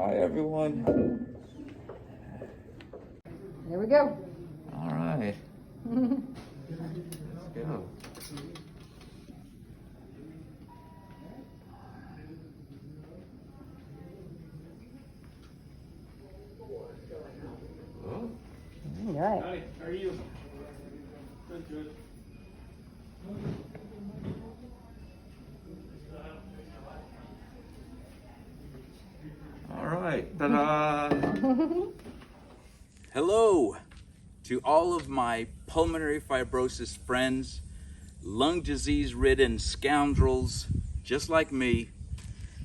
Hi, everyone. There we go. All right. Let's go. Oh. All right. Hi, how are you? Good, good. All right. Ta-da. Hello to all of my pulmonary fibrosis friends, lung disease-ridden scoundrels just like me,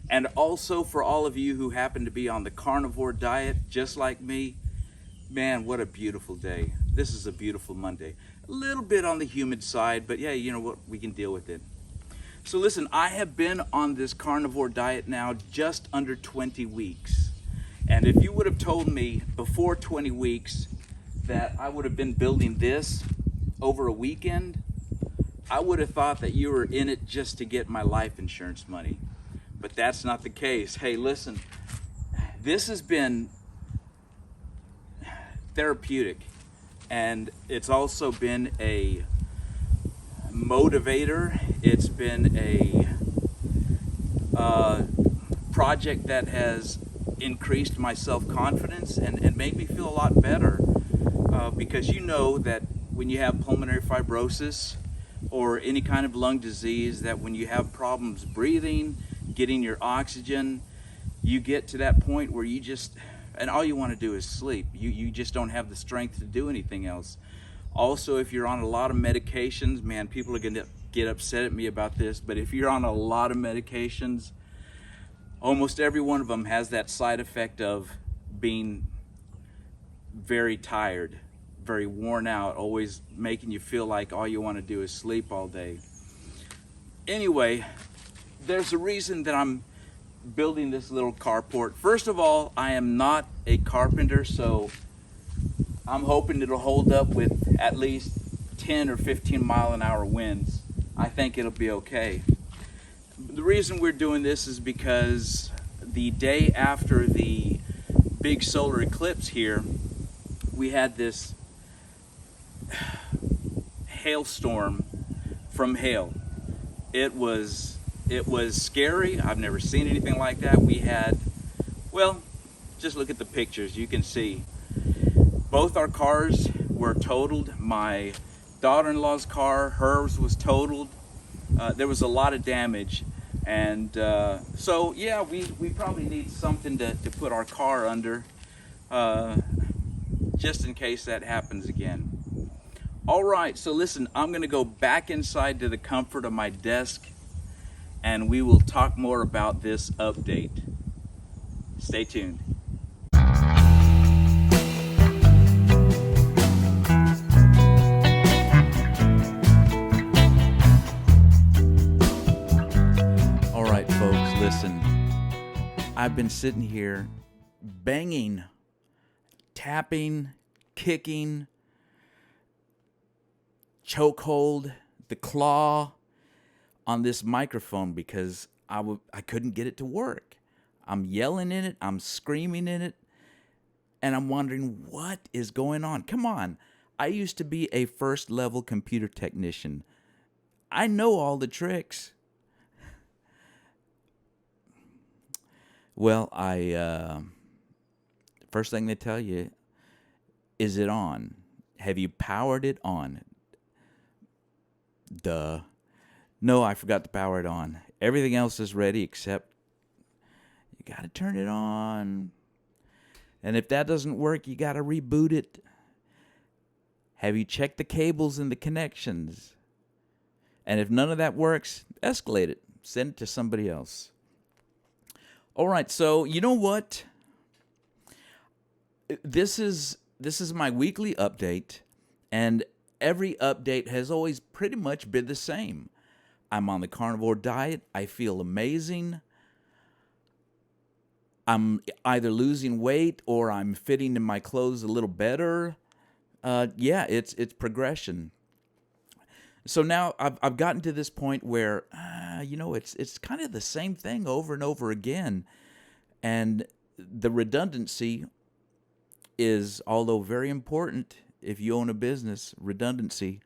and also for all of you who happen to be on the carnivore diet just like me. Man, what a beautiful day. This is a beautiful Monday. A little bit on the humid side, but yeah, you know what, we can deal with it. So listen, I have been on this carnivore diet now just under 20 weeks. And if you would have told me before 20 weeks that I would have been building this over a weekend, I would have thought that you were in it just to get my life insurance money. But that's not the case. Hey, listen, this has been therapeutic, and it's also been a motivator. It's been a project that has increased my self-confidence and made me feel a lot better, because you know that when you have pulmonary fibrosis or any kind of lung disease, that when you have problems breathing, getting your oxygen, you get to that point where you just, and all you want to do is sleep. You just don't have the strength to do anything else. Also, if you're on a lot of medications, man, people are going to get upset at me about this, but if you're on a lot of medications, almost every one of them has that side effect of being very tired, very worn out, always making you feel like all you want to do is sleep all day. Anyway, there's a reason that I'm building this little carport. First of all, I am not a carpenter, so I'm hoping it'll hold up with at least 10 or 15 mile an hour winds. I think it'll be okay. The reason we're doing this is because the day after the big solar eclipse here, we had this hailstorm from hail. It was scary. I've never seen anything like that. We had, well, just look at the pictures. You can see both our cars were totaled. My daughter-in-law's car, hers was totaled. There was a lot of damage. And so, yeah, we probably need something to put our car under, just in case that happens again. All right, so listen, I'm gonna go back inside to the comfort of my desk, and we will talk more about this update. Stay tuned. All right, folks, listen. I've been sitting here banging, tapping, kicking, chokehold, the claw on this microphone because I couldn't get it to work. I'm yelling in it, I'm screaming in it, and I'm wondering what is going on. Come on, I used to be a first-level computer technician. I know all the tricks. Well, first thing they tell you, is it on? Have you powered it on? Duh. No, I forgot to power it on. Everything else is ready except you got to turn it on. And if that doesn't work, you got to reboot it. Have you checked the cables and the connections? And if none of that works, escalate it. Send it to somebody else. All right, so you know what? This is my weekly update, and every update has always pretty much been the same. I'm on the carnivore diet. I feel amazing. I'm either losing weight or I'm fitting in my clothes a little better. Yeah, it's progression. So now I've gotten to this point where, it's kind of the same thing over and over again. And the redundancy is, although very important if you own a business, redundancy,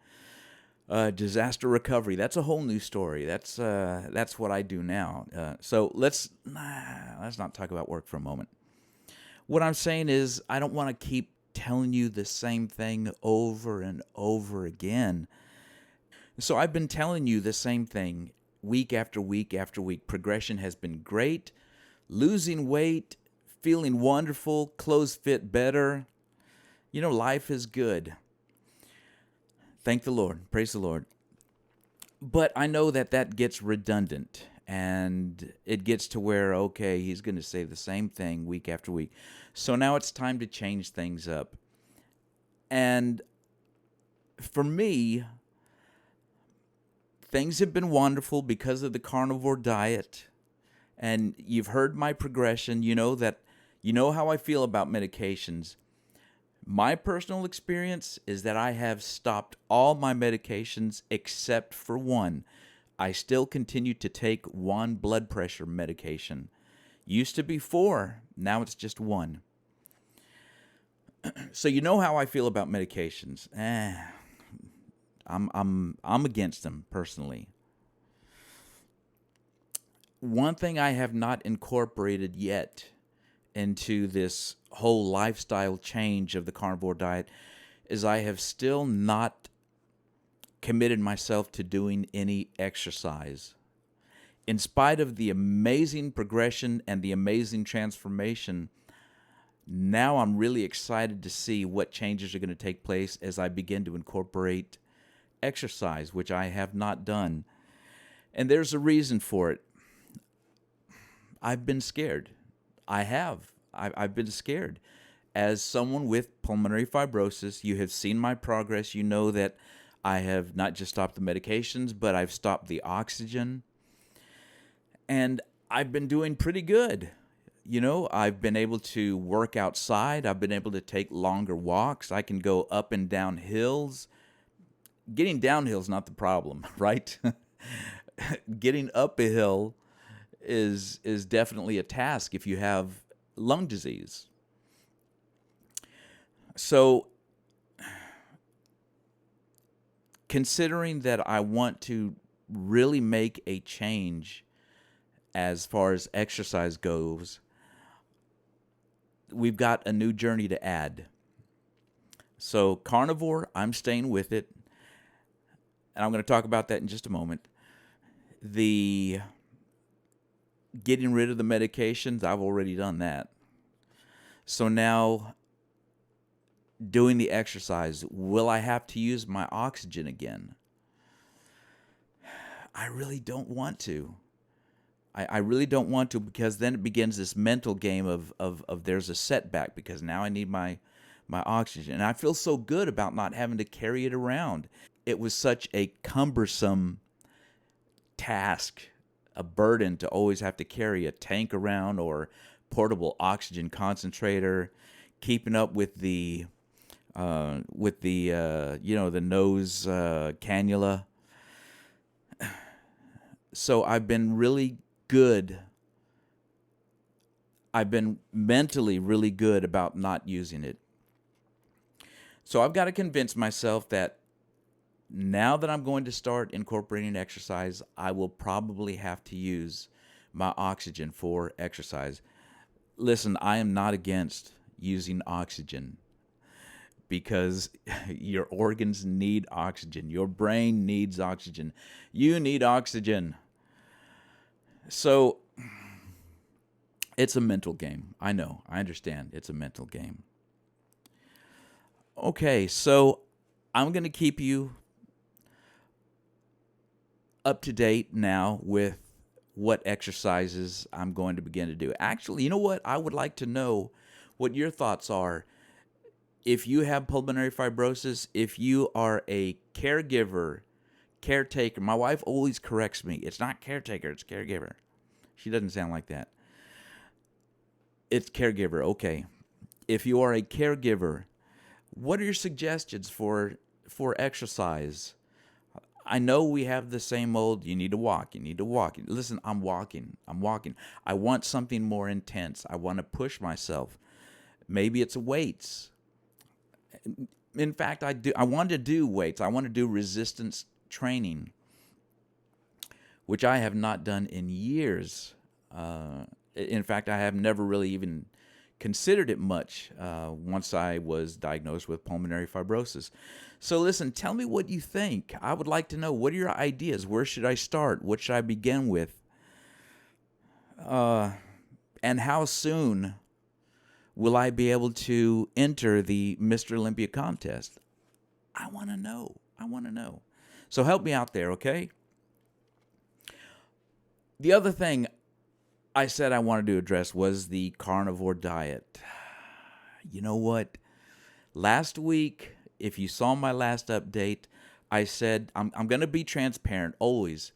disaster recovery. That's a whole new story. That's what I do now. So let's not talk about work for a moment. What I'm saying is I don't want to keep telling you the same thing over and over again. So I've been telling you the same thing week after week after week. Progression has been great. Losing weight, feeling wonderful, clothes fit better. You know, life is good. Thank the Lord. Praise the Lord. But I know that gets redundant, and it gets to where, okay, he's going to say the same thing week after week. So now it's time to change things up. And for me, things have been wonderful because of the carnivore diet. And you've heard my progression. You know how I feel about medications. My personal experience is that I have stopped all my medications except for one. I still continue to take one blood pressure medication. Used to be 4, now it's just 1. So you know how I feel about medications. I'm against them personally. One thing I have not incorporated yet into this whole lifestyle change of the carnivore diet is I have still not committed myself to doing any exercise. In spite of the amazing progression and the amazing transformation, now I'm really excited to see what changes are going to take place as I begin to incorporate exercise, which I have not done. And there's a reason for it. I've been scared. I've been scared. As someone with pulmonary fibrosis, you have seen my progress. You know that I have not just stopped the medications, but I've stopped the oxygen. And I've been doing pretty good. You know, I've been able to work outside. I've been able to take longer walks. I can go up and down hills. Getting downhill is not the problem, right? Getting up a hill is definitely a task if you have lung disease. So, considering that I want to really make a change as far as exercise goes, we've got a new journey to add. So, carnivore, I'm staying with it. And I'm going to talk about that in just a moment. The getting rid of the medications, I've already done that. So now, doing the exercise, will I have to use my oxygen again? I really don't want to. I really don't want to, because then it begins this mental game of there's a setback because now I need my oxygen. And I feel so good about not having to carry it around. It was such a cumbersome task, a burden to always have to carry a tank around or portable oxygen concentrator, keeping up with the the nose cannula. So I've been really good. I've been mentally really good about not using it. So I've got to convince myself that now that I'm going to start incorporating exercise, I will probably have to use my oxygen for exercise. Listen, I am not against using oxygen because your organs need oxygen. Your brain needs oxygen. You need oxygen. So it's a mental game. I know. I understand. It's a mental game. Okay, so I'm going to keep you up to date now with what exercises I'm going to begin to do. Actually, you know what? I would like to know what your thoughts are. If you have pulmonary fibrosis, if you are a caregiver, caretaker. My wife always corrects me. It's not caretaker, it's caregiver. She doesn't sound like that. It's caregiver, okay. If you are a caregiver, what are your suggestions for exercise? I know we have the same old, you need to walk, you need to walk. Listen, I'm walking. I want something more intense. I want to push myself. Maybe it's weights. In fact, I want to do weights. I want to do resistance training, which I have not done in years. In fact, I have never really even considered it much once I was diagnosed with pulmonary fibrosis. So listen, tell me what you think. I would like to know, what are your ideas? Where should I start? What should I begin with? And how soon will I be able to enter the Mr. Olympia contest? I want to know. I want to know. So help me out there, okay? The other thing I said I wanted to address was the carnivore diet. You know what? Last week, if you saw my last update, I said I'm going to be transparent always.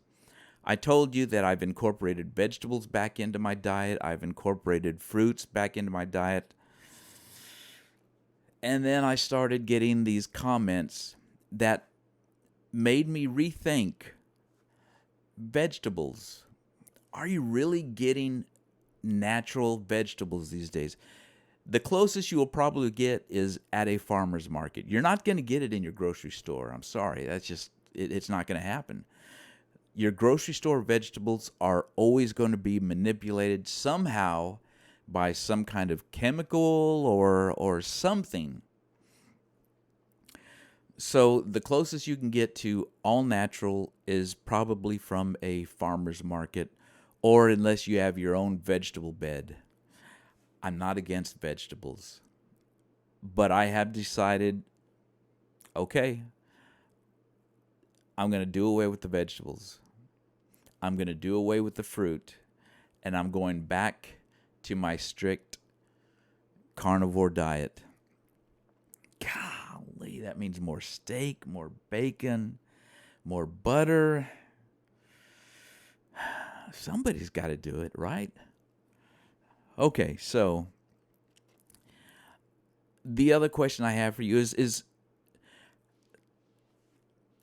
I told you that I've incorporated vegetables back into my diet. I've incorporated fruits back into my diet. And then I started getting these comments that made me rethink vegetables. Are you really getting natural vegetables these days? The closest you will probably get is at a farmer's market. You're not going to get it in your grocery store. I'm sorry. That's just, it's not going to happen. Your grocery store vegetables are always going to be manipulated somehow by some kind of chemical or something. So the closest you can get to all natural is probably from a farmer's market, or unless you have your own vegetable bed. I'm not against vegetables, but I have decided, okay, I'm going to do away with the vegetables. I'm going to do away with the fruit, and I'm going back to my strict carnivore diet. Golly, that means more steak, more bacon, more butter. Somebody's got to do it, right? Okay, so the other question I have for you is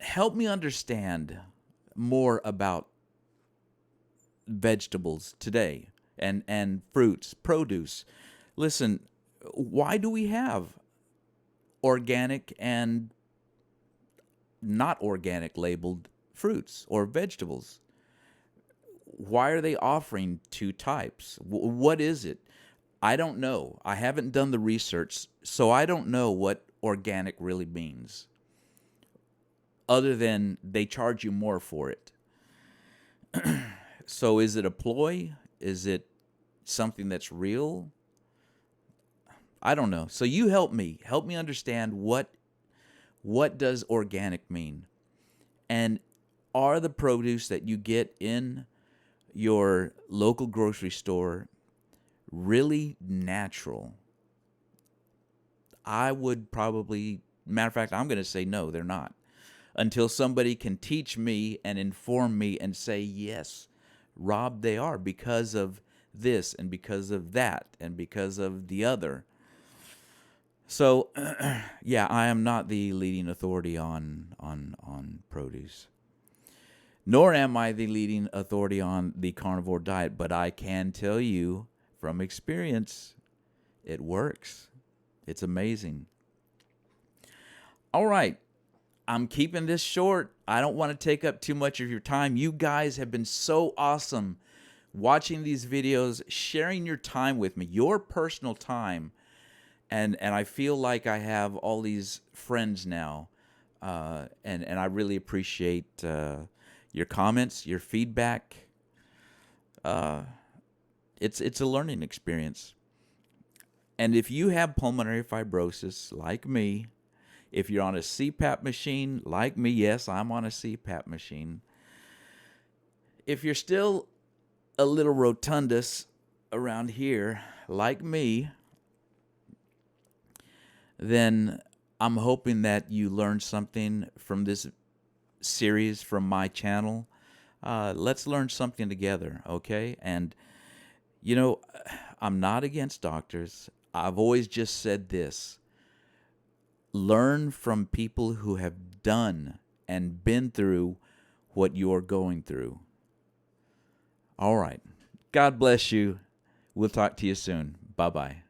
help me understand more about vegetables today and fruits, produce. Listen, why do we have organic and not organic labeled fruits or vegetables? Why are they offering two types? What is it? I don't know. I haven't done the research, so I don't know what organic really means, other than they charge you more for it. So is it a ploy? Is it something that's real? I don't know. So you help me. Help me understand what does organic mean? And are the produce that you get in your local grocery store really natural? I would probably, matter of fact, I'm going to say no, they're not. Until somebody can teach me and inform me and say, yes, Rob, they are, because of this and because of that and because of the other. So, yeah, I am not the leading authority on produce. Nor am I the leading authority on the carnivore diet, but I can tell you from experience, it works. It's amazing. All right. I'm keeping this short. I don't want to take up too much of your time. You guys have been so awesome watching these videos, sharing your time with me, your personal time. And I feel like I have all these friends now. And I really appreciate your comments, your feedback. It's a learning experience. And if you have pulmonary fibrosis like me, if you're on a CPAP machine like me, yes, I'm on a CPAP machine. If you're still a little rotundus around here like me, then I'm hoping that you learned something from this series from my channel. Let's learn something together, okay? And, you know, I'm not against doctors. I've always just said this. Learn from people who have done and been through what you're going through. All right. God bless you. We'll talk to you soon. Bye-bye.